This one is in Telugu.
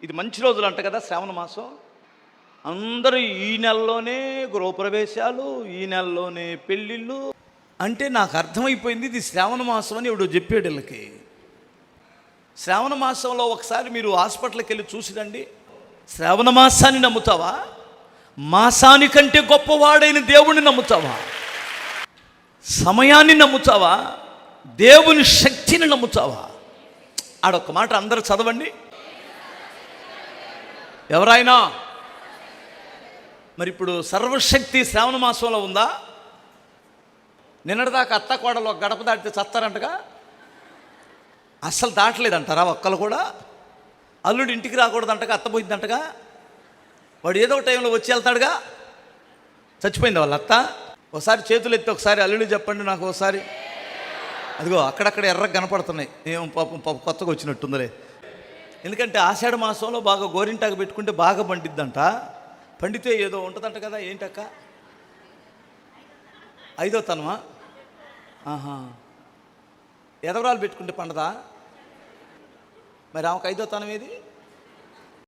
ఇది మంచి రోజులు అంట కదా శ్రావణ మాసం. అందరూ ఈ నెలలోనే గృహప్రవేశాలు, ఈ నెలలోనే పెళ్ళిళ్ళు. అంటే నాకు అర్థమైపోయింది ఇది శ్రావణ మాసం అని ఎవడో చెప్పాడు వీళ్ళకి. శ్రావణ మాసంలో ఒకసారి మీరు హాస్పిటల్కి వెళ్ళి చూసిరండి. శ్రావణ మాసాన్ని నమ్ముతావా? మాసానికంటే గొప్పవాడైన దేవుణ్ణి నమ్ముతావా? సమయాన్ని నమ్ముతావా? దేవుని శక్తిని నమ్ముతావా? ఆడొక్క మాట అందరూ చదవండి. ఎవరైనా మరి ఇప్పుడు సర్వశక్తి శ్రావణ మాసంలో ఉందా? నిన్నటిదాకా అత్త కోడలు ఒక గడప దాటితే చస్తారంటగా, అస్సలు దాటలేదంటారా ఒక్కలు కూడా? అల్లుడు ఇంటికి రాకూడదంటగా, అత్త పోయిందంటగా, వాడు ఏదో ఒక టైంలో వచ్చి వెళ్తాడుగా. చచ్చిపోయింది వాళ్ళ అత్త. ఒకసారి చేతులు ఎత్తి ఒకసారి అల్లుడు చెప్పండి నాకు ఒకసారి. అదిగో అక్కడక్కడ ఎర్రగా కనపడుతున్నాయి. ఏం పాపం కొత్తగా వచ్చినట్టుందిలే. ఎందుకంటే ఆషాఢ మాసంలో బాగా గోరింటాకు పెట్టుకుంటే బాగా పండిద్దంట. పండితే ఏదో ఉంటుందంట కదా. ఏంటక్క? 5వ తనమా? ఆహా, ఎదవరాలు పెట్టుకుంటే పండదా? మరి ఆమెకు 5వ తనం ఏది?